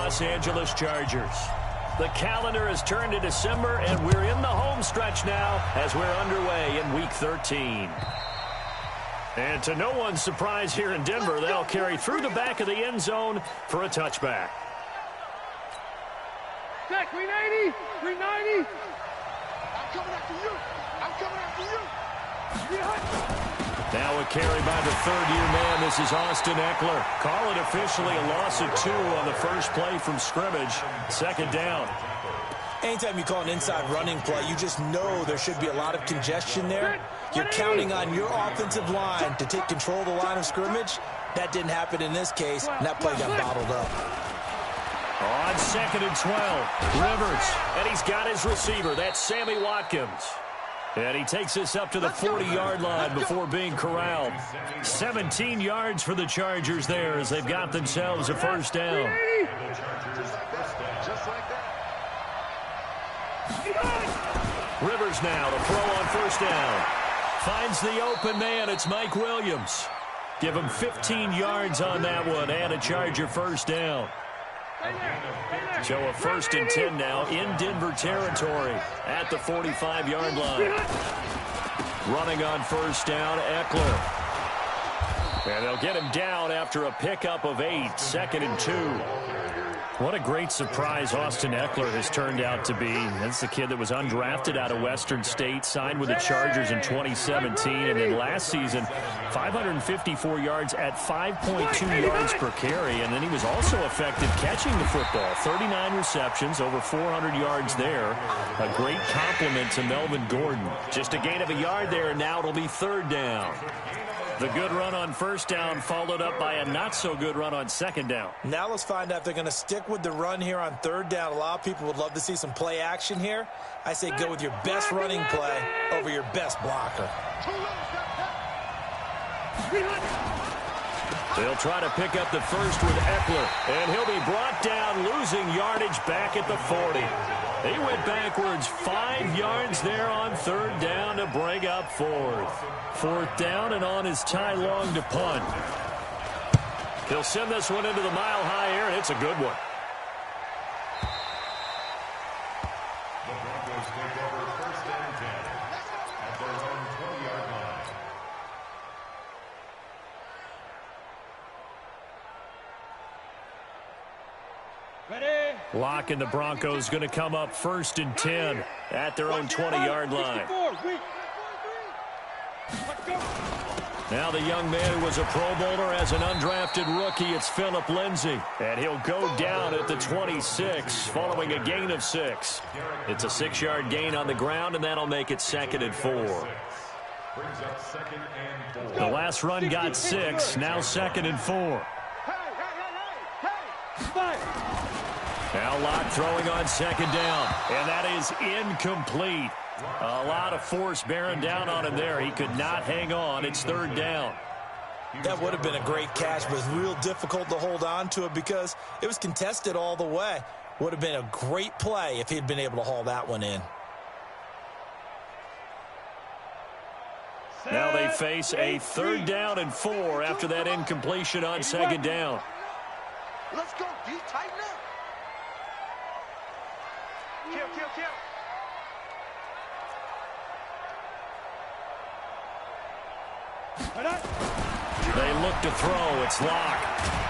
Los Angeles Chargers. The calendar has turned to December, and we're in the home stretch now as we're underway in Week 13. And to no one's surprise here in Denver, they'll carry through the back of the end zone for a touchback. Jack, 390, 390. I'm coming after you. I'm coming after you. Now a carry by the third-year man. This is Austin Eckler. Call it officially a loss of 2 on the first play from scrimmage. Second down. Anytime you call an inside running play, you just know there should be a lot of congestion there. You're counting on your offensive line to take control of the line of scrimmage. That didn't happen in this case, and that play got bottled up. On 2nd and 12, Rivers, and he's got his receiver. That's Sammy Watkins. And he takes this up to the 40-yard line before being corralled. 17 yards for the Chargers there as they've got themselves a first down. Rivers now to throw on first down. Finds the open man. It's Mike Williams. Give him 15 yards on that one and a Charger first down. So a 1st and 10 now in Denver territory at the 45-yard line. Running on first down, Eckler. And they'll get him down after a pickup of 8, 2nd and 2. What a great surprise Austin Eckler has turned out to be. That's the kid that was undrafted out of Western State, signed with the Chargers in 2017, and then last season, 554 yards at 5.2 yards per carry, and then he was also effective catching the football. 39 receptions, over 400 yards there. A great compliment to Melvin Gordon. Just a gain of a yard there, and now it'll be 3rd down. The good run on first down followed up by a not-so-good run on 2nd down. Now let's find out if they're going to stick with the run here on 3rd down. A lot of people would love to see some play action here. I say go with your best running play over your best blocker. They'll try to pick up the first with Eckler, and he'll be brought down, losing yardage back at the 40. He went backwards 5 yards there on 3rd down to bring up 4th. 4th down and on his Ty Long to punt. He'll send this one into the mile-high air, and it's a good one. The Broncos take over 1st and 10 at their own 20-yard line. Ready? Lock and the Broncos going to come up 1st and 10 at their own 20-yard line. Now the young man who was a Pro Bowler as an undrafted rookie, it's Phillip Lindsay. And he'll go down at the 26 following a gain of 6. It's a 6-yard gain on the ground, and that'll make it 2nd and 4. The last run got 6, now 2nd and 4. Now Locke throwing on 2nd down, and that is incomplete. A lot of force bearing down on him there. He could not hang on. It's 3rd down. That would have been a great catch, but it's real difficult to hold on to it because it was contested all the way. Would have been a great play if he'd been able to haul that one in. Now they face a 3rd down and 4 after that incompletion on 2nd down. Let's go, D. Tighten up. Kill. They look to throw. It's Locke.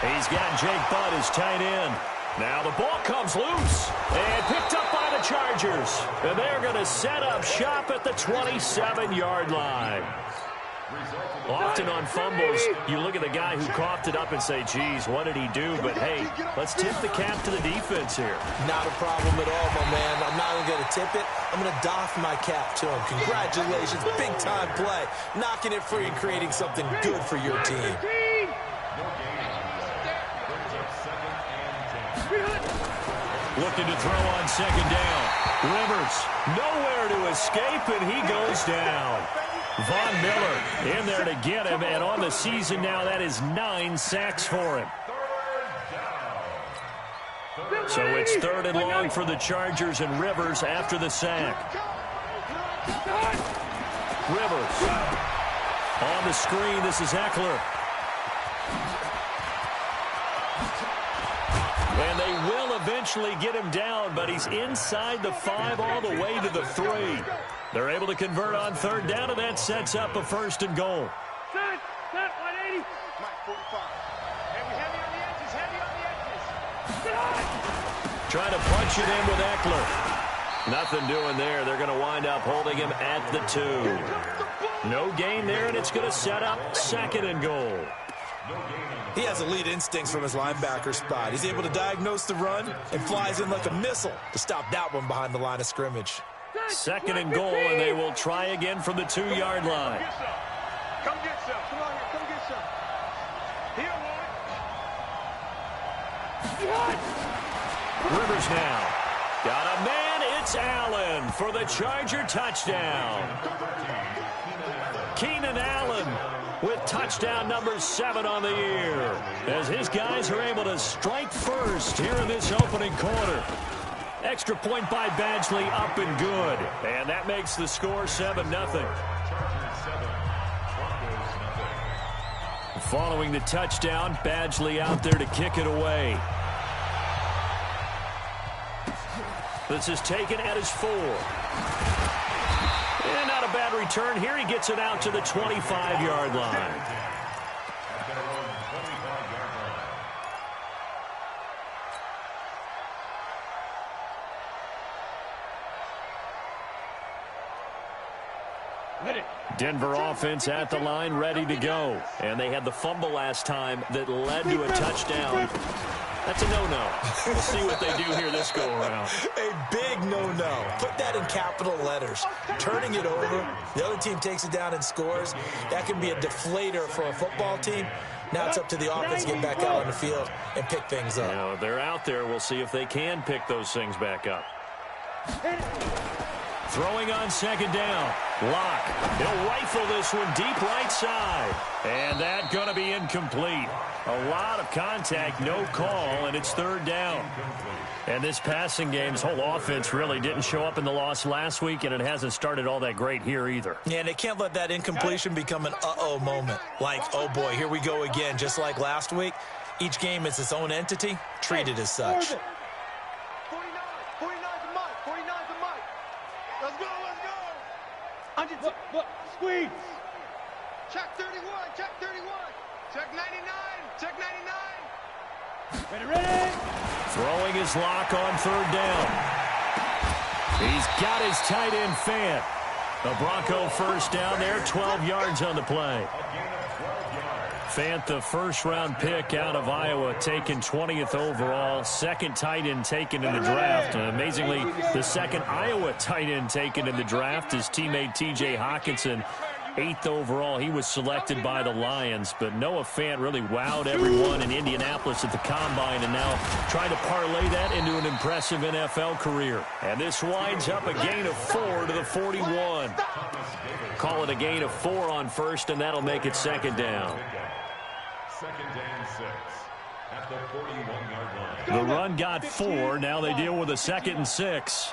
He's got Jake Butt, his tight end. Now the ball comes loose and picked up by the Chargers. And they're going to set up shop at the 27-yard line. Often on fumbles, you look at the guy who coughed it up and say, geez, what did he do? But, hey, let's tip the cap to the defense here. Not a problem at all, my man. I'm not even going to tip it. I'm going to doff my cap to him. Congratulations. Big-time play. Knocking it free and creating something good for your team. Looking to throw on 2nd down. Rivers, nowhere to escape, and he goes down. Von Miller in there to get him, and on the season now, that is 9 sacks for him. So it's 3rd and long for the Chargers, and Rivers after the sack. Rivers on the screen. This is Eckler. And they will eventually get him down, but he's inside the 5 all the way to the 3. They're able to convert on third down, and that sets up a 1st and goal. Set, 180. Mike, 45. Heavy on the edges, heavy on the edges. Trying to punch it in with Eckler. Nothing doing there. They're going to wind up holding him at the 2. No gain there, and it's going to set up 2nd and goal. He has elite instincts from his linebacker spot. He's able to diagnose the run and flies in like a missile to stop that one behind the line of scrimmage. 2nd and goal, and they will try again from the 2-yard line. Come get some. Come on here. Come get some. Here, one. Rivers now. Got a man. It's Allen for the Charger touchdown. Keenan Allen with touchdown number 7 on the year, as his guys are able to strike first here in this opening quarter. Extra point by Badgley, up and good. And that makes the score 7-0. Following the touchdown, Badgley out there to kick it away. This is taken at his 4. And not a bad return here. He gets it out to the 25-yard line. Denver offense at the line, ready to go. And they had the fumble last time that led to a touchdown. That's a no-no. We'll see what they do here this go-around. A big no-no. Put that in capital letters. Turning it over, the other team takes it down and scores. That can be a deflator for a football team. Now it's up to the offense to get back out on the field and pick things up. You know, they're out there. We'll see if they can pick those things back up. Throwing on 2nd down. Locke. He'll rifle this one deep right side. And that's going to be incomplete. A lot of contact, no call, and it's 3rd down. And this passing game's whole offense really didn't show up in the loss last week, and it hasn't started all that great here either. Yeah, and they can't let that incompletion become an uh-oh moment. Like, oh boy, here we go again, just like last week. Each game is its own entity, treated as such. 49's a Mike. 49's a Mike. Let's go. Look, squeeze. Check 31. Check 31. Check 99. Check 99. Ready. Throwing his Lock on 3rd down. He's got his tight end Fant. A Bronco 1st down there, 12 yards on the play. Fant, the 1st-round pick out of Iowa, taken 20th overall. 2nd tight end taken in the draft. Amazingly, the 2nd Iowa tight end taken in the draft is teammate T.J. Hawkinson. 8th overall, he was selected by the Lions. But Noah Fant really wowed everyone in Indianapolis at the Combine, and now trying to parlay that into an impressive NFL career. And this winds up a gain of 4 to the 41. Call it a gain of 4 on 1st, and that'll make it 2nd down. 2nd and 6 at the 41-yard line. The run got 4. Now they deal with a 2nd and 6.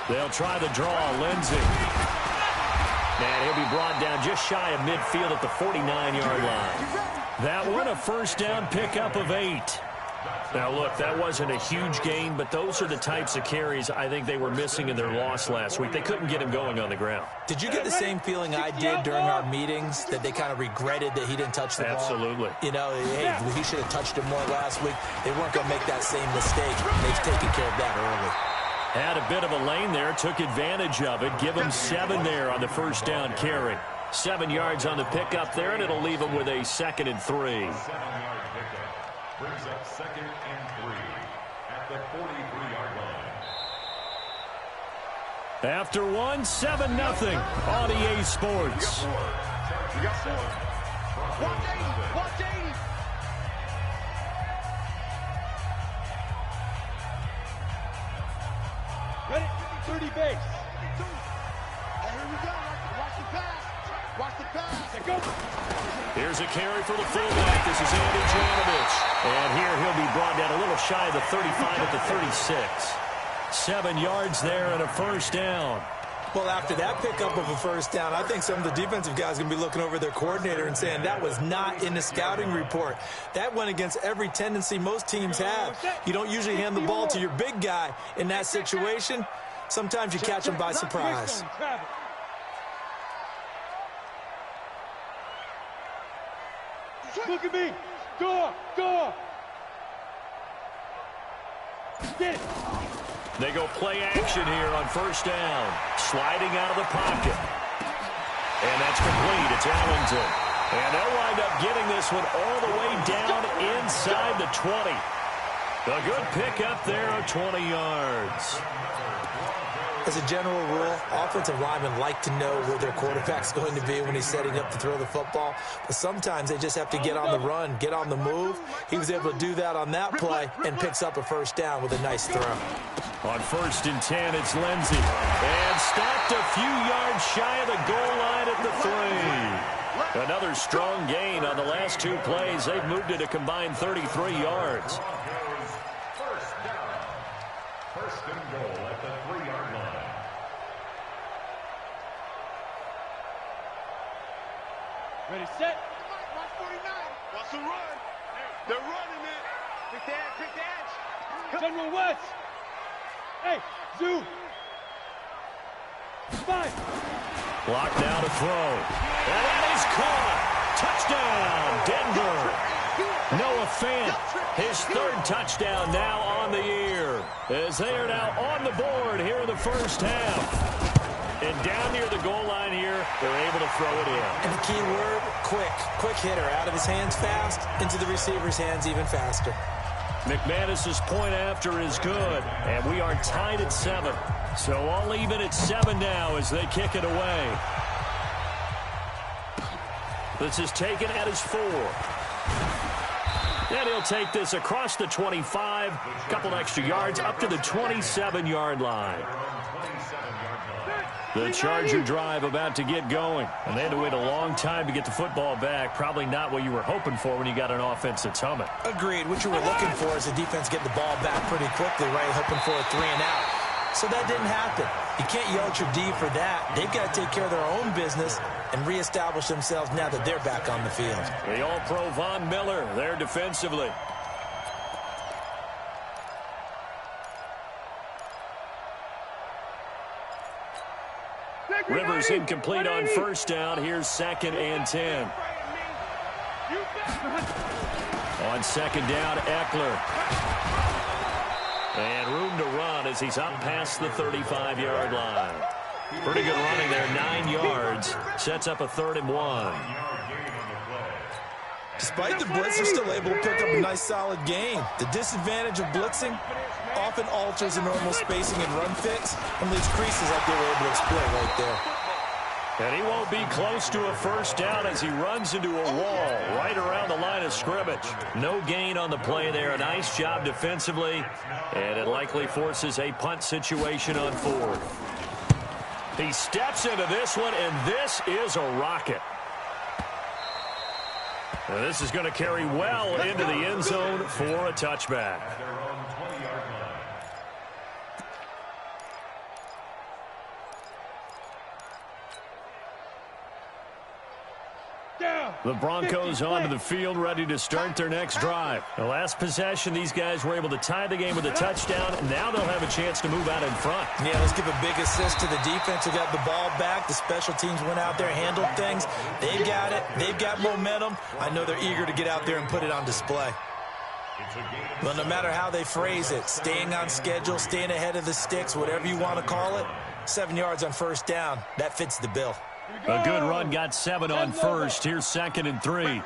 They'll try the draw. Lindsey. And he'll be brought down just shy of midfield at the 49-yard line. That one, a 1st down pickup of 8. Now, look, that wasn't a huge gain, but those are the types of carries I think they were missing in their loss last week. They couldn't get him going on the ground. Did you get the same feeling I did during our meetings, that they kind of regretted that he didn't touch the ball? Absolutely. You know, hey, he should have touched him more last week. They weren't going to make that same mistake. They've taken care of that early. Had a bit of a lane there, took advantage of it. Give him 7 there on the 1st down carry. 7 yards on the pickup there, and it'll leave him with a 2nd and 3. 7-yard pickup brings up 2nd and 3 at the 43-yard line. After 1, 7-0 on EA Sports. You got 4. Watch 80. Watch 80. Ready? 30 base. Here we go. Watch the pass. Watch the pass. Go. Here's a carry for the fullback. This is Andy Janovich. And here he'll be brought down a little shy of the 35 at the 36. 7 yards there and a 1st down. Well, after that pickup of a first down, I think some of the defensive guys are going to be looking over their coordinator and saying that was not in the scouting report. That went against every tendency most teams have. You don't usually hand the ball to your big guy in that situation. Sometimes you catch them by surprise. Look at me. Door. Get it. They go play action here on first down. Sliding out of the pocket. And that's complete. It's Ellington. And they'll wind up getting this one all the way down inside the 20. A good pick up there of 20 yards. As a general rule, offensive linemen like to know where their quarterback's going to be when he's setting up to throw the football. But sometimes they just have to get on the run, get on the move. He was able to do that on that play and picks up a first down with a nice throw. On 1st and 10, it's Lindsey. And stopped a few yards shy of the goal line at the 3. Another strong gain on the last 2 plays. They've moved it a combined 33 yards. First and goal at the 3-yard line. Ready, set. 149. What's the run? They're running it. Quick edge. General West. Hey, Zoo. 5. Blocked now to throw. And that is caught. Touchdown, Denver. Noah Fant, his 3rd touchdown now on the year, as they are now on the board here in the first half. And down near the goal line here, they're able to throw it in. And the key word, quick. Quick hitter. Out of his hands fast, into the receiver's hands even faster. McManus's point after is good, and we are tied at 7. So all even at 7 now as they kick it away. This is taken at his 4. And he'll take this across the 25, a couple extra yards, up to the 27-yard line. The Charger drive about to get going. And they had to wait a long time to get the football back. Probably not what you were hoping for when you got an offense that's humming. Agreed. What you were looking for is the defense getting the ball back pretty quickly, right? Hoping for a 3 and out. So that didn't happen. You can't yell at your D for that. They've got to take care of their own business and reestablish themselves now that they're back on the field. The All-Pro Von Miller there defensively. Rivers incomplete on first down. Here's 2nd and 10. On 2nd down, Eckler. And room to run as he's up past the 35-yard line. Pretty good running there, 9 yards. Sets up a 3rd and 1. Despite the blitz, they're still able to pick up a nice solid gain. The disadvantage of blitzing often alters the normal spacing and run fits and leaves creases like they were able to exploit right there. And he won't be close to a first down as he runs into a wall right around the line of scrimmage. No gain on the play there. A nice job defensively. And it likely forces a punt situation on 4th. He steps into this one, and this is a rocket. And this is going to carry well into the end zone for a touchback. The Broncos onto the field, ready to start their next drive. The last possession, these guys were able to tie the game with a touchdown, and now they'll have a chance to move out in front. Yeah, let's give a big assist to the defense who got the ball back. The special teams went out there, handled things. They've got it. They've got momentum. I know they're eager to get out there and put it on display. Well, no matter how they phrase it, staying on schedule, staying ahead of the sticks, whatever you want to call it, 7 yards on first down, that fits the bill. A good run, got 7 on first. Here's 2nd and 3.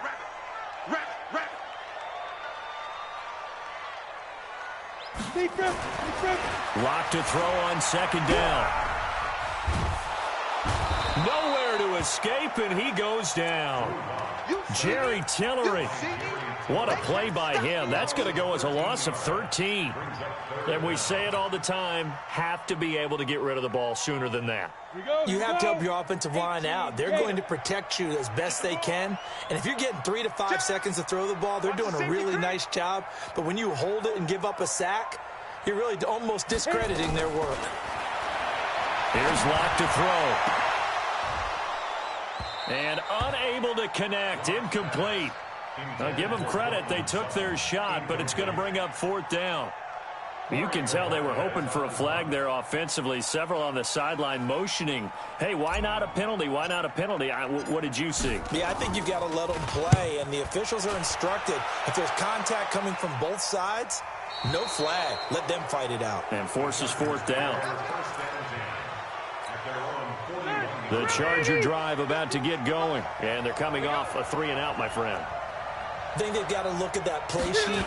Lock to throw on 2nd down. Nowhere to escape, and he goes down. Jerry Tillery. What a play by him. That's going to go as a loss of 13. And we say it all the time, have to be able to get rid of the ball sooner than that. You have to help your offensive line out. They're going to protect you as best they can. And if you're getting 3 to 5 seconds to throw the ball, they're doing a really nice job. But when you hold it and give up a sack, you're really almost discrediting their work. Here's Locke to throw. And unable to connect. Incomplete. Now, give them credit. They took their shot, but it's going to bring up 4th down. You can tell they were hoping for a flag there offensively. Several on the sideline motioning, hey, why not a penalty? Why not a penalty? What did you see? Yeah, I think you've got to let them play, and the officials are instructed. If there's contact coming from both sides, no flag. Let them fight it out. And forces 4th down. The Charger drive about to get going, and they're coming off a 3-and-out, my friend. I think they've got to look at that play sheet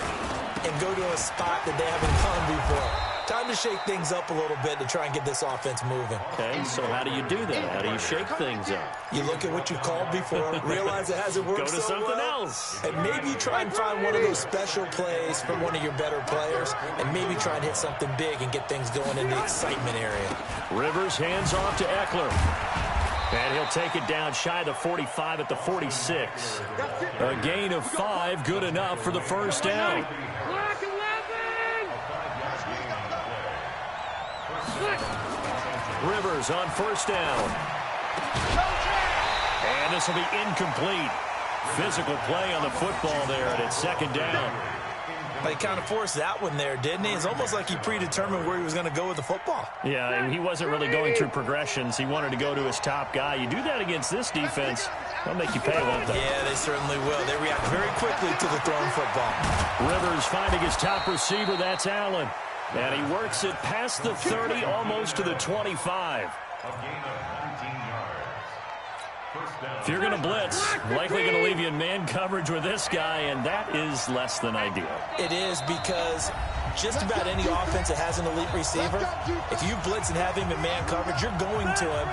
and go to a spot that they haven't gone before. Time to shake things up a little bit to try and get this offense moving. Okay, so how do you do that? How do you shake things up? You look at what you called before, realize it hasn't worked Go to so something well, else. and maybe try and find one of those special plays from one of your better players, and maybe try and hit something big and get things going in the excitement area. Rivers hands off to Eckler. And he'll take it down shy of the 45 at the 46. A gain of 5, good enough for the first down. Rivers on first down. And this will be incomplete. Physical play on the football there, and it's 2nd down. But he kind of forced that one there, didn't he? It's almost like he predetermined where he was going to go with the football. Yeah, and he wasn't really going through progressions. He wanted to go to his top guy. You do that against this defense, they'll make you pay, won't they? Yeah, they certainly will. They react very quickly to the thrown football. Rivers finding his top receiver, that's Allen. And he works it past the 30, almost to the 25. If you're going to blitz, likely going to leave you in man coverage with this guy, and that is less than ideal. It is, because just about any offense that has an elite receiver, if you blitz and have him in man coverage, you're going to him,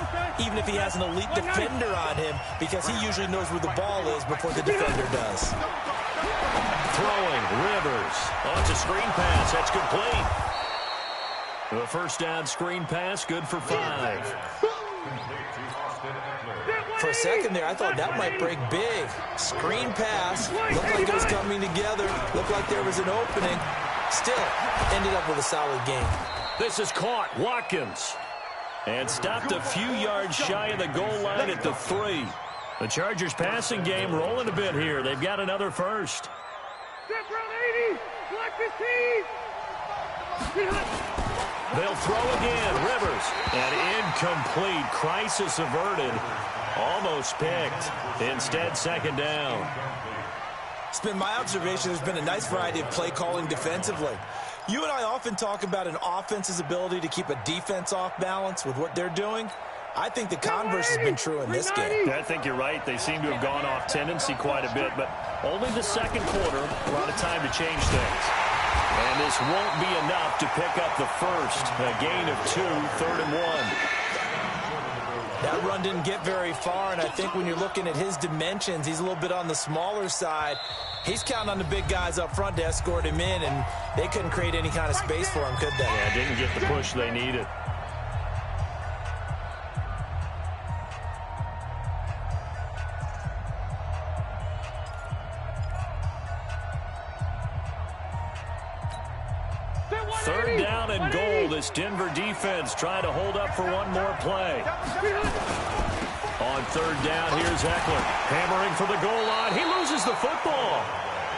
even if he has an elite defender on him, because he usually knows where the ball is before the defender does. Throwing, Rivers. Oh, it's a screen pass. That's complete. The first down screen pass, good for 5. For a second there, I thought that might break big. Screen pass. Looked like it was coming together. Looked like there was an opening. Still, ended up with a solid game. This is caught. Watkins. And stopped a few yards shy of the goal line at the 3. The Chargers passing game rolling a bit here. They've got another first. They'll throw again. Rivers. And incomplete. Crisis averted. Almost picked. Instead, 2nd down. It's been my observation there's been a nice variety of play calling defensively. You and I often talk about an offense's ability to keep a defense off balance with what they're doing. I think the converse has been true in this game. Yeah, I think you're right. They seem to have gone off tendency quite a bit, but only the 2nd quarter, a lot of time to change things. And this won't be enough to pick up the first. A gain of 2, 3rd and 1. That run didn't get very far, and I think when you're looking at his dimensions, he's a little bit on the smaller side. He's counting on the big guys up front to escort him in, and they couldn't create any kind of space for him, could they? Yeah, didn't get the push they needed. Third down and goal. This Denver defense trying to hold up for one more play. On 3rd down, here's Eckler. Hammering for the goal line. He loses the football.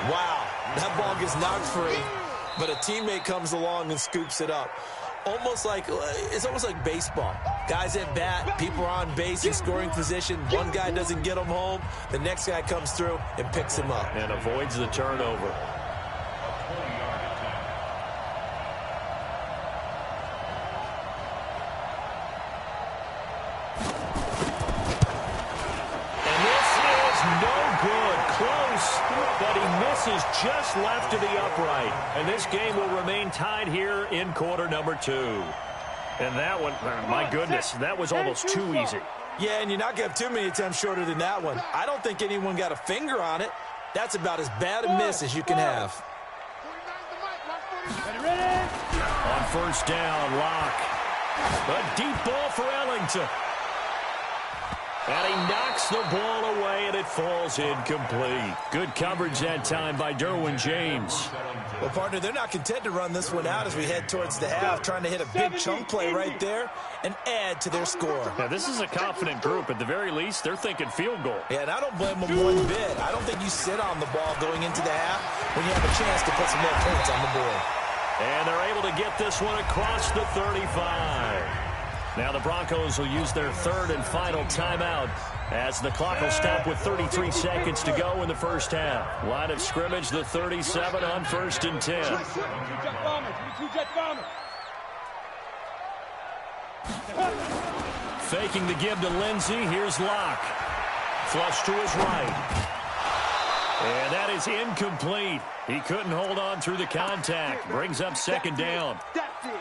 Wow, that ball gets knocked free, but a teammate comes along and scoops it up. It's almost like baseball. Guys at bat, people are on base in scoring position. One guy doesn't get him home. The next guy comes through and picks him up. And avoids the turnover. But he misses just left of the upright. And this game will remain tied here in quarter number 2. And that one, my goodness, that was almost too easy. Yeah, and you're not going to have too many attempts shorter than that one. I don't think anyone got a finger on it. That's about as bad a miss as you can have. On first down, Locke. A deep ball for Ellington. And he knocks the ball away, and it falls incomplete. Good coverage that time by Derwin James. Well, partner, they're not content to run this one out as we head towards the half, trying to hit a big chunk play right there and add to their score. Now, this is a confident group. At the very least, they're thinking field goal. Yeah, and I don't blame them one bit. I don't think you sit on the ball going into the half when you have a chance to put some more points on the board. And they're able to get this one across the 35. Now the Broncos will use their third and final timeout as the clock will stop with 33 seconds to go in the first half. Line of scrimmage, the 37 on 1st and 10. Faking the give to Lindsey. Here's Locke. Flush to his right. And that is incomplete. He couldn't hold on through the contact. Brings up 2nd down.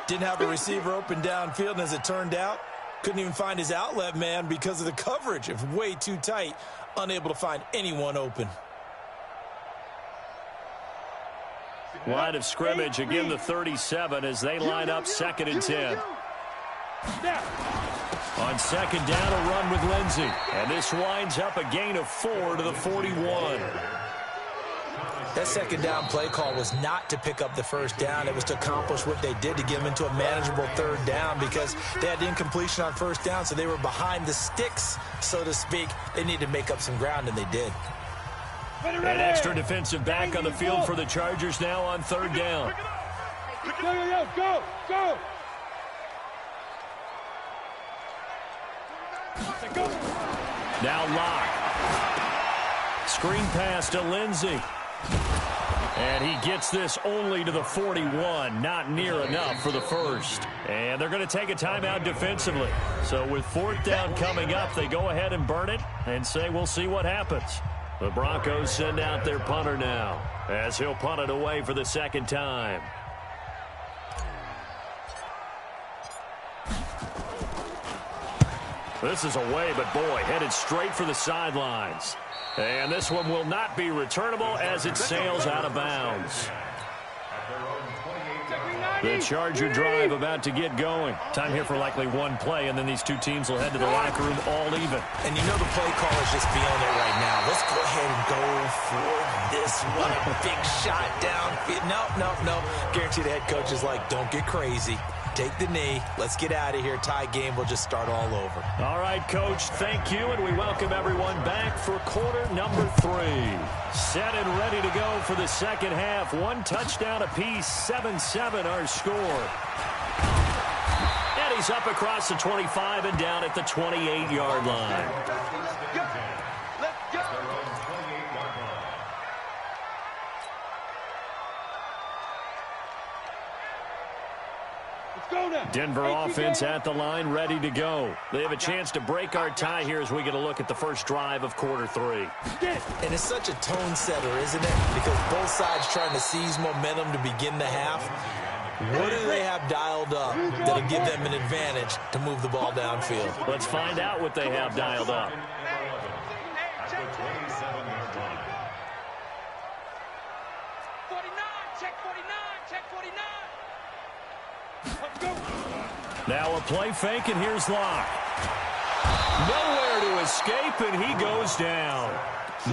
Didn't have a receiver open downfield, and as it turned out, couldn't even find his outlet man because of the coverage. It was way too tight, unable to find anyone open. Line of scrimmage, again the 37 as they line up 2nd and 10. On 2nd down, a run with Lindsey. And this winds up a gain of 4 to the 41. That 2nd down play call was not to pick up the 1st down. It was to accomplish what they did to get them into a manageable 3rd down because they had incompletion on 1st down, so they were behind the sticks, so to speak. They needed to make up some ground, and they did. An extra defensive back on the field for the Chargers now on 3rd down. Go. Now Locke. Screen pass to Lindsey. And he gets this only to the 41. Not near enough for the first. And they're going to take a timeout defensively. So with 4th down coming up, they go ahead and burn it and say we'll see what happens. The Broncos send out their punter now as he'll punt it away for the 2nd time. This is away, but boy, headed straight for the sidelines. And this one will not be returnable as it sails out of bounds. The Charger drive about to get going. Time here for likely one play, and then these two teams will head to the locker room all even. And you know the play call is just feeling it right now. Let's go ahead and go for this one. A big shot downfield. No. Guarantee the head coach is like, don't get crazy. Take the knee. Let's get out of here. Tie game will just start all over. All right, Coach, thank you, and we welcome everyone back for quarter number 3. Set and ready to go for the 2nd half. 1 touchdown apiece, 7-7 our score. And he's up across the 25 and down at the 28-yard line. Denver offense at the line, ready to go. They have a chance to break our tie here as we get a look at the first drive of quarter 3. And it's such a tone setter, isn't it? Because both sides trying to seize momentum to begin the half. What do they have dialed up that'll give them an advantage to move the ball downfield? Let's find out what they have dialed up. Now a play fake, and here's Locke. Nowhere to escape, and he goes down.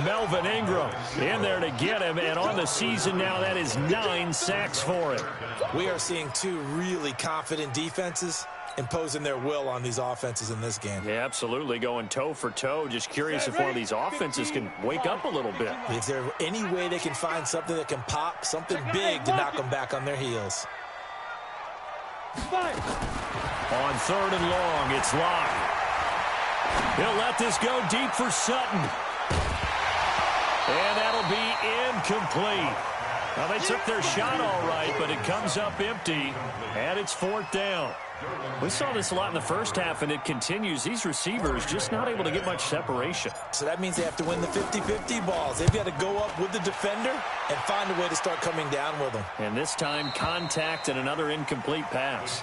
Melvin Ingram in there to get him, and on the season now, that is 9 sacks for him. We are seeing 2 really confident defenses imposing their will on these offenses in this game. Yeah, absolutely, going toe for toe. Just curious if one of these offenses can wake up a little bit. Is there any way they can find something that can pop, something big to knock them back on their heels? On 3rd and long, it's Locke. He'll let this go deep for Sutton. And that'll be incomplete. Now, they took their shot all right, but it comes up empty, and it's 4th down. We saw this a lot in the first half, and it continues. These receivers just not able to get much separation. So that means they have to win the 50-50 balls. They've got to go up with the defender and find a way to start coming down with them. And this time, contact and another incomplete pass.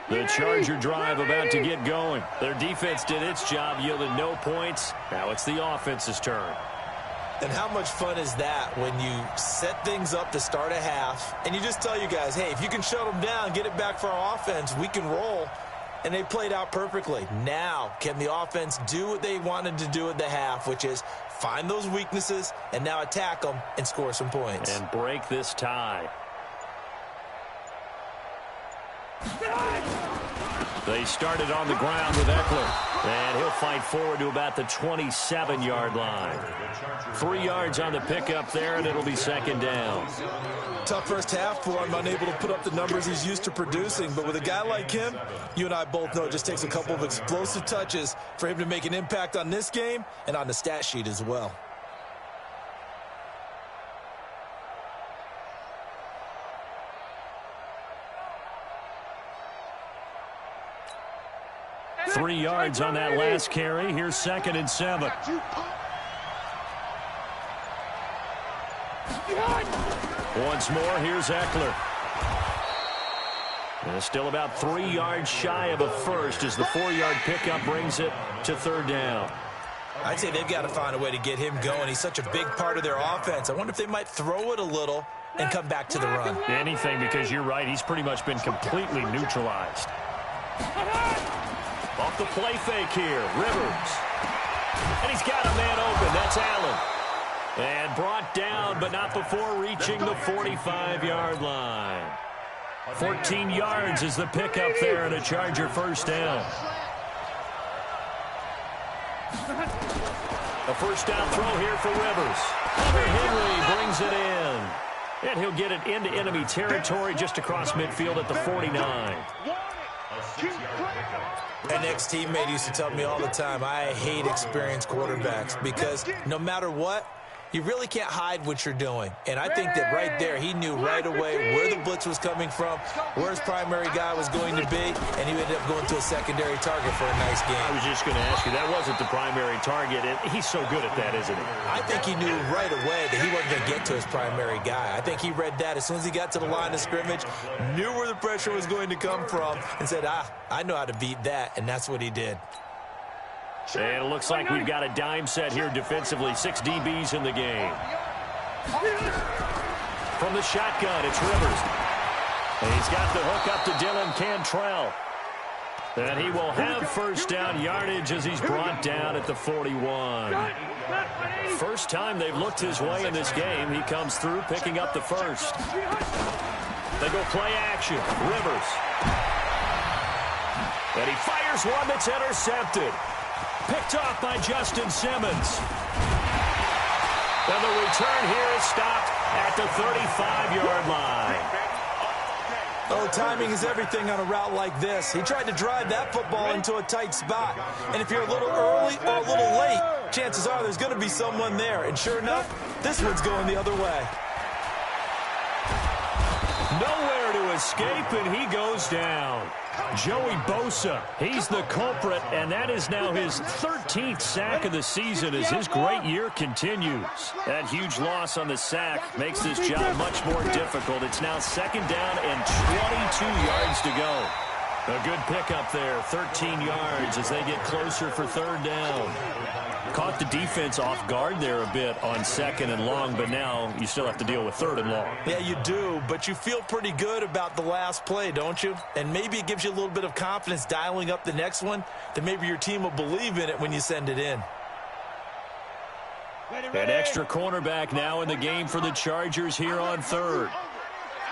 The Charger drive about to get going. Their defense did its job, yielded no points. Now it's the offense's turn. And how much fun is that when you set things up to start a half and you just tell you guys, hey, if you can shut them down, get it back for our offense, we can roll. and they played out perfectly. Now, can the offense do what they wanted to do at the half, which is find those weaknesses and now attack them and score some points? And break this tie. They started on the ground with Eckler, and he'll fight forward to about the 27-yard line. 3 yards on the pickup there, and it'll be second down. Tough first half for him, unable to put up the numbers he's used to producing. But with a guy like him, you and I both know it just takes a couple of explosive touches for him to make an impact on this game and on the stat sheet as well. Three yards on that last carry. Here's 2nd and 7. Once more, here's Eckler. And still about 3 yards shy of a first as the 4-yard pickup brings it to 3rd down. I'd say they've got to find a way to get him going. He's such a big part of their offense. I wonder if they might throw it a little and come back to the run. Anything, because you're right. He's pretty much been completely neutralized. Off the play fake here, Rivers. And he's got a man open. That's Allen. And brought down, but not before reaching the 45-yard line. 14 yards is the pickup there, and a Charger first down. A first down throw here for Rivers. Hunter Henry brings it in. And he'll get it into enemy territory just across midfield at the 49. An ex-teammate used to tell me all the time, I hate experienced quarterbacks because no matter what, you really can't hide what you're doing. And I think that right there, he knew right away where the blitz was coming from, where his primary guy was going to be, and he ended up going to a secondary target for a nice game. I was just going to ask you, that wasn't the primary target, and he's so good at that, isn't he? I think he knew right away that he wasn't going to get to his primary guy. I think he read that as soon as he got to the line of scrimmage, knew where the pressure was going to come from, and said, I know how to beat that, and that's what he did. And it looks like we've got a dime set here defensively. 6 DBs in the game. From the shotgun, it's Rivers. And he's got the hook up to Dylan Cantrell. And he will have first down yardage as he's brought down at the 41. First time they've looked his way in this game. He comes through picking up the first. They go play action. Rivers. And he fires one that's intercepted. Picked off by Justin Simmons. And the return here is stopped at the 35-yard line. Oh, timing is everything on a route like this. He tried to drive that football into a tight spot. And if you're a little early or a little late, chances are there's going to be someone there. And sure enough, this one's going the other way. Nowhere to escape, and he goes down. Joey Bosa, he's the culprit, and that is now his 13th sack of the season as his great year continues. That huge loss on the sack makes this job much more difficult. It's now 2nd down and 22 yards to go. A good pickup there, 13 yards as they get closer for 3rd down. Caught the defense off guard there a bit on 2nd and long, but now you still have to deal with 3rd and long. Yeah, you do, but you feel pretty good about the last play, don't you? And maybe it gives you a little bit of confidence dialing up the next one, that maybe your team will believe in it when you send it in. An extra cornerback now in the game for the Chargers here on 3rd.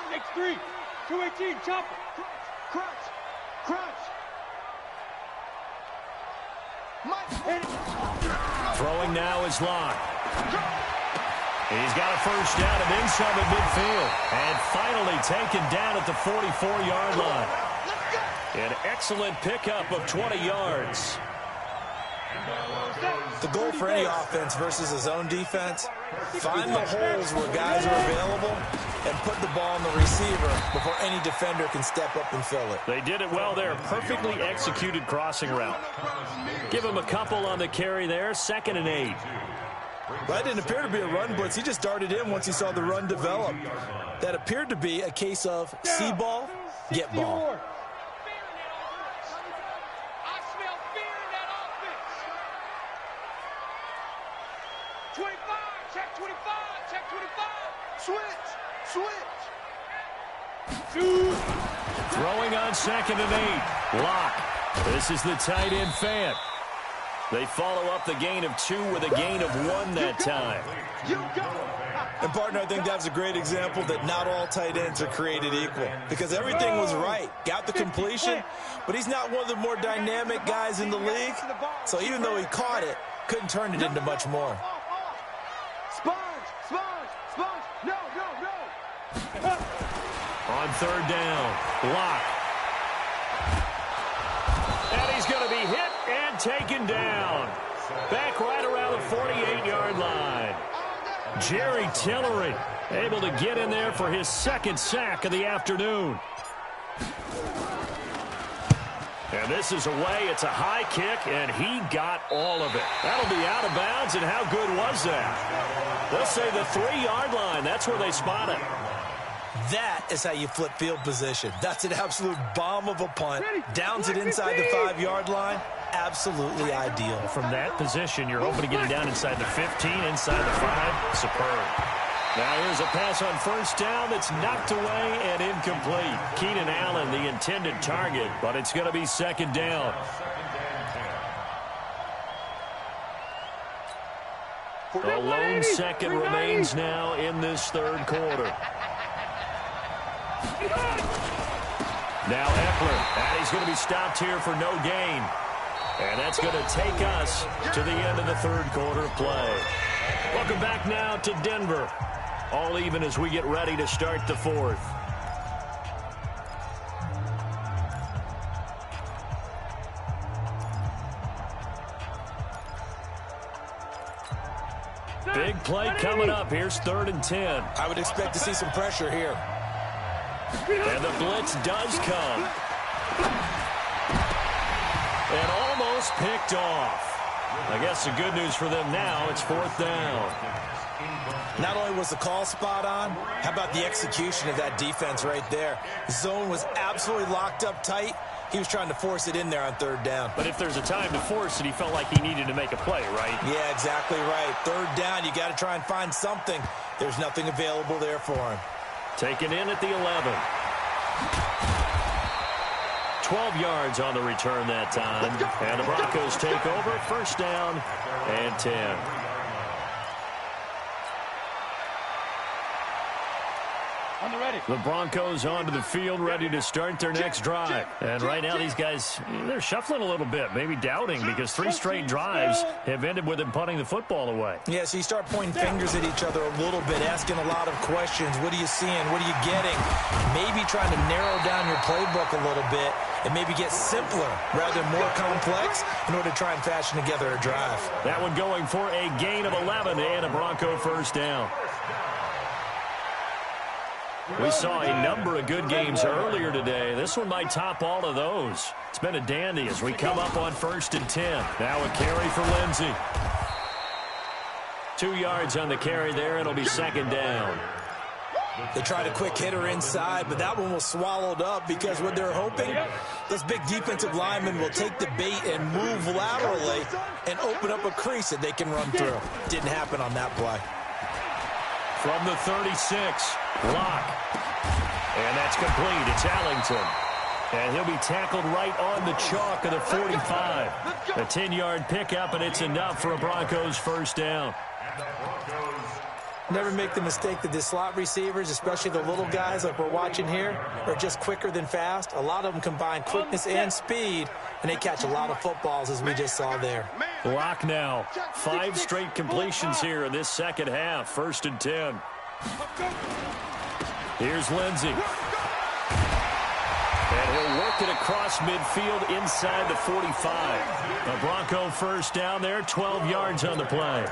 Next 3, 218, chopper, crunch. Throwing now is Locke. He's got a first down and then some at midfield. And finally taken down at the 44-yard line. An excellent pickup of 20 yards. The goal for any offense versus a zone defense, find the holes where guys are available and put the ball on the receiver before any defender can step up and fill it. They did it well there. Perfectly executed crossing route. Give him a couple on the carry there. 2nd and 8. That didn't appear to be a run blitz. He just darted in once he saw the run develop. That appeared to be a case of see ball, get ball. Throwing on 2nd and 8. Locke. This is the tight end Fant. They follow up the gain of 2 with a gain of 1 that time. And, partner, I think that's a great example that not all tight ends are created equal because everything was right. Got the completion, but he's not one of the more dynamic guys in the league. So even though he caught it, couldn't turn it into much more. On third down, block. And he's going to be hit and taken down. Back right around the 48-yard line. Jerry Tillery able to get in there for his second sack of the afternoon. And this is away. It's a high kick, and he got all of it. That'll be out of bounds, and how good was that? They'll say the 3-yard line. That's where they spot it. That is how you flip field position. That's an absolute bomb of a punt. Downs it inside the 5-yard line. Absolutely ideal. From that position, you're hoping to get it down inside the 15, inside the 5. Superb. Now here's a pass on first down that's knocked away and incomplete. Keenan Allen, the intended target, but it's going to be second down. A lone second remains now in this third quarter. Now Eckler, and he's going to be stopped here for no gain. And that's going to take us to the end of the third quarter of play. Welcome back now to Denver. All even as we get ready to start the fourth. Big play coming up. Here's 3rd and 10. I would expect to see some pressure here. And the blitz does come. And almost picked off. I guess the good news for them now, it's 4th down. Not only was the call spot on, how about the execution of that defense right there? The zone was absolutely locked up tight. He was trying to force it in there on 3rd down. But if there's a time to force it, he felt like he needed to make a play, right? Yeah, exactly right. 3rd down, you got to try and find something. There's nothing available there for him. Taken in at the 11. 12 yards on the return that time. And the Broncos take over. 1st down and 10. The Broncos onto the field, ready to start their next drive. And right now, these guys, they're shuffling a little bit, maybe doubting, because 3 straight drives have ended with them punting the football away. Yeah, so you start pointing fingers at each other a little bit, asking a lot of questions. What are you seeing? What are you getting? Maybe trying to narrow down your playbook a little bit and maybe get simpler rather than more complex in order to try and fashion together a drive. That one going for a gain of 11 and a Bronco 1st down. We saw a number of good games earlier today. This one might top all of those. It's been a dandy as we come up on 1st and 10. Now a carry for Lindsey. 2 yards on the carry there. It'll be 2nd down. They tried a quick hitter inside, but that one was swallowed up because what they're hoping, those big defensive linemen will take the bait and move laterally and open up a crease that they can run through. Didn't happen on that play. From the 36, block. And that's complete. It's Allington. And he'll be tackled right on the chalk of the 45. A 10-yard pickup, and it's enough for a Broncos 1st down. Never make the mistake that the slot receivers, especially the little guys like we're watching here, are just quicker than fast. A lot of them combine quickness and speed, and they catch a lot of footballs, as we just saw there. Block now. 5 straight completions here in this second half. 1st and 10. Here's Lindsey. And he'll work it across midfield inside the 45. A Bronco 1st down there, 12 yards on the play.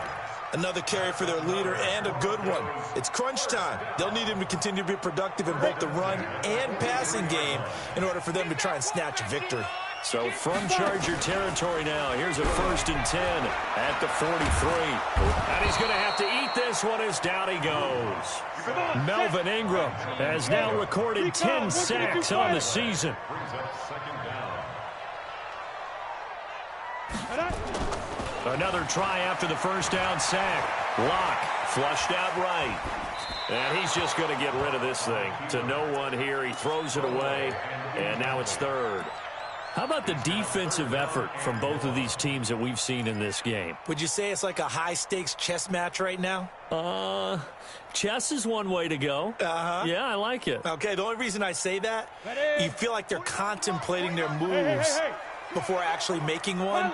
Another carry for their leader and a good one. It's crunch time. They'll need him to continue to be productive in both the run and passing game in order for them to try and snatch a victory. So from Charger territory now, here's a 1st and 10 at the 43. And he's going to have to eat this one as down he goes. Melvin Ingram has now recorded 10 sacks on the season. Another try after the 1st down sack. Lock flushed out right. And he's just going to get rid of this thing to no one here. He throws it away, and now it's 3rd. How about the defensive effort from both of these teams that we've seen in this game? Would you say it's like a high-stakes chess match right now? Chess is one way to go. Yeah, I like it. Okay, the only reason I say that, you feel like they're contemplating their moves before actually making one,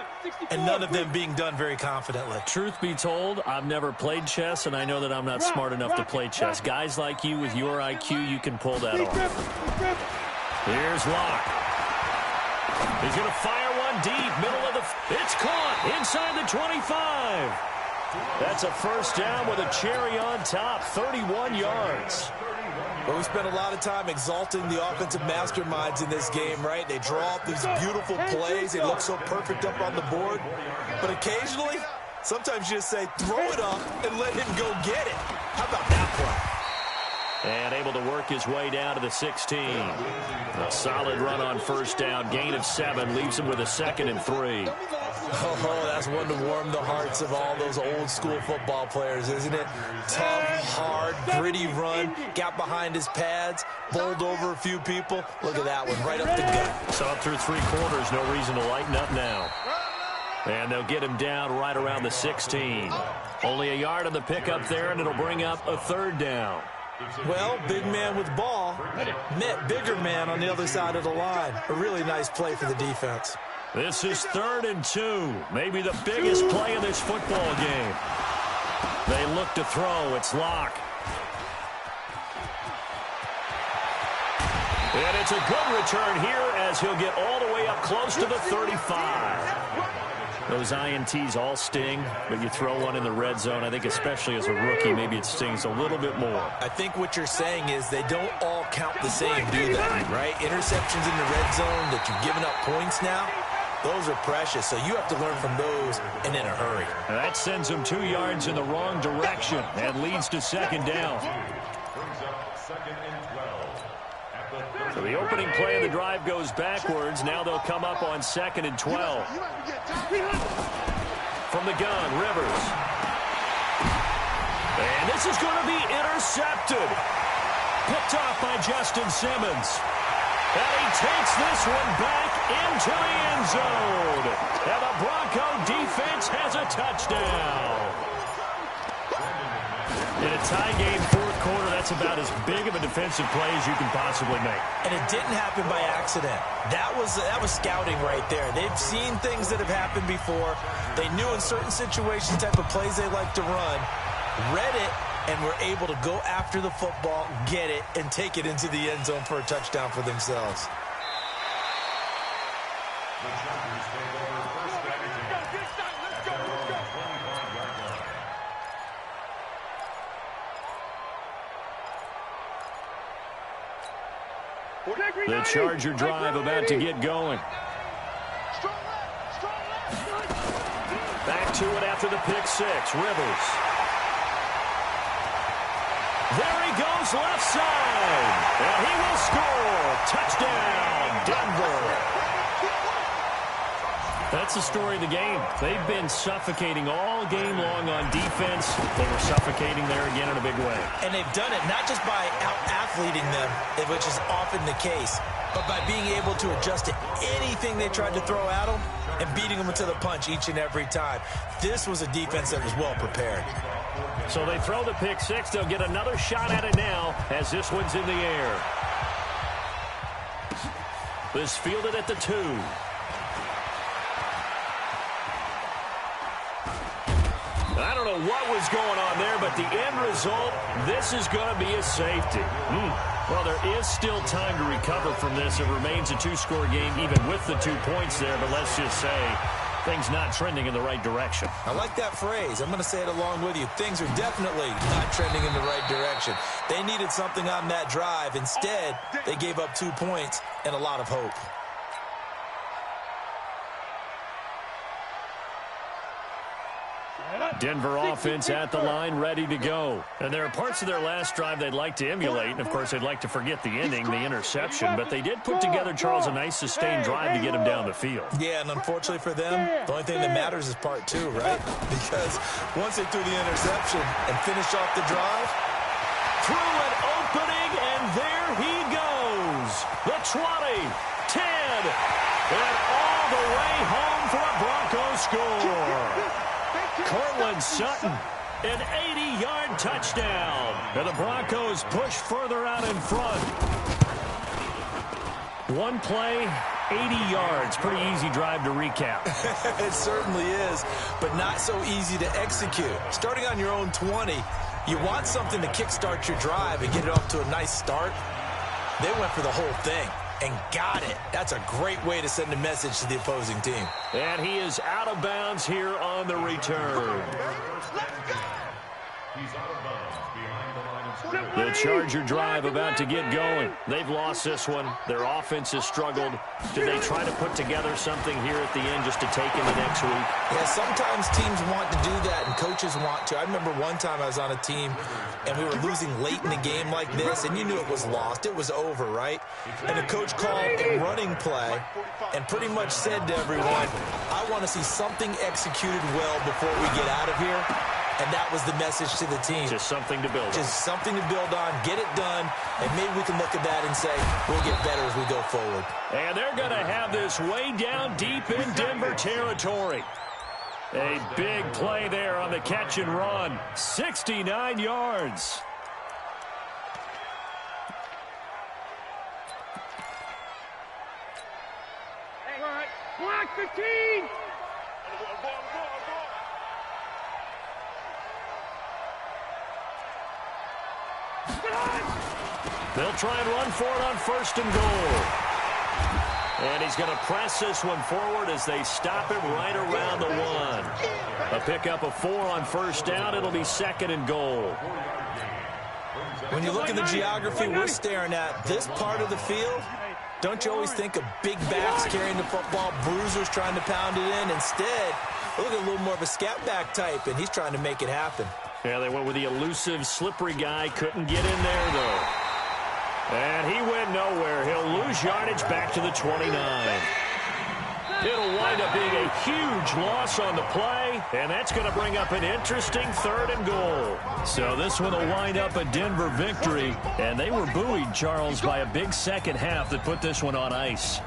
and none of them being done very confidently. Truth be told, I've never played chess, and I know that I'm not smart enough to play chess. Guys like you with your IQ, you can pull that off. Here's Locke. He's going to fire one deep, middle of the... It's caught inside the 25. That's a first down with a cherry on top, 31 yards. Well, we spent a lot of time exalting the offensive masterminds in this game, right? They draw up these beautiful plays. They look so perfect up on the board. But occasionally, sometimes you just say, throw it up and let him go get it. How about that play? And able to work his way down to the 16. A solid run on first down. Gain of 7 leaves him with a 2nd and 3. Oh, that's one to warm the hearts of all those old school football players, isn't it? Tough, hard, gritty run. Got behind his pads. Bowled over a few people. Look at that one, right up the gut. So up through 3 quarters, no reason to lighten up now. And they'll get him down right around the 16. Only a yard on the pickup there, and it'll bring up a 3rd down. Well, big man with ball met bigger man on the other side of the line. A really nice play for the defense. This is 3rd and 2. Maybe the biggest play of this football game. They look to throw. It's Locke. And it's a good return here as he'll get all the way up close to the 35. Those INTs all sting, but you throw one in the red zone, I think especially as a rookie, maybe it stings a little bit more. I think what you're saying is they don't all count the same, do they? Right? Interceptions in the red zone that you've given up points now, those are precious, so you have to learn from those and in a hurry. And that sends them 2 yards in the wrong direction and leads to 2nd down. So the opening play of the drive goes backwards. Now they'll come up on 2nd and 12. From the gun, Rivers. And this is going to be intercepted. Picked off by Justin Simmons. And he takes this one back into the end zone. And the Bronco defense has a touchdown. In a tie game, 4th quarter, that's about as big of a defensive play as you can possibly make. And it didn't happen by accident. That was scouting right there. They've seen things that have happened before. They knew in certain situations type of plays they like to run, read it, and were able to go after the football, get it, and take it into the end zone for a touchdown for themselves. The Chargers take over first down. Let's go. The Charger drive about to get going. Back to it after the pick 6. Rivers. There he goes left side. And he will score. Touchdown, Denver. That's the story of the game. They've been suffocating all game long on defense. They were suffocating there again in a big way. And they've done it not just by out-athleting them, which is often the case, but by being able to adjust to anything they tried to throw at them and beating them to the punch each and every time. This was a defense that was well prepared. So they throw the pick 6. They'll get another shot at it now as this one's in the air. This fielded at the 2. I don't know what was going on there, but the end result, this is going to be a safety. Well, there is still time to recover from this. It remains a 2-score game, even with the 2 points there, but let's just say things not trending in the right direction. I like that phrase. I'm going to say it along with you. Things are definitely not trending in the right direction. They needed something on that drive. Instead, they gave up 2 points and a lot of hope. Denver offense at the line, ready to go. And there are parts of their last drive they'd like to emulate. And, of course, they'd like to forget the ending, the interception. But they did put together, Charles, a nice sustained drive to get him down the field. Yeah, and unfortunately for them, the only thing that matters is part 2, right? Because once they threw the interception and finished off the drive, through an opening, and there he goes. The 20, 10, And all the way home for a Broncos score. Cortland Sutton, an 80-yard touchdown. And the Broncos push further out in front. One play, 80 yards. Pretty easy drive to recap. It certainly is, but not so easy to execute. Starting on your own 20, you want something to kickstart your drive and get it off to a nice start. They went for the whole thing and got it. That's a great way to send a message to the opposing team. And he is out of bounds here on the return. He's out of bounds behind the line of scrimmage. The Charger drive about to get going. They've lost this one. Their offense has struggled. Do they try to put together something here at the end just to take into next week? Yeah, sometimes teams want to do that and coaches want to. I remember one time I was on a team and we were losing late in a game like this, and you knew it was lost. It was over, right? And the coach called a running play and pretty much said to everyone, I want to see something executed well before we get out of here. And that was the message to the team. Just something to build on. Just something to build on, get it done, and maybe we can look at that and say, we'll get better as we go forward. And they're going to have this way down deep in Denver territory. A big play there on the catch and run. 69 yards. Hey, all right. Block 15! They'll try and run for it on 1st and goal. And he's going to press this one forward as they stop him right around the 1. A pickup of 4 on 1st down. It'll be 2nd and goal. When you look at the geography we're staring at, this part of the field, don't you always think of big backs carrying the football, bruisers trying to pound it in? Instead, look at a little more of a scat back type, and he's trying to make it happen. Yeah, they went with the elusive, slippery guy. Couldn't get in there, though. And he went nowhere. He'll lose yardage back to the 29. It'll wind up being a huge loss on the play, and that's going to bring up an interesting 3rd and goal. So this one will wind up a Denver victory, and they were buoyed, Charles, by a big second half that put this one on ice.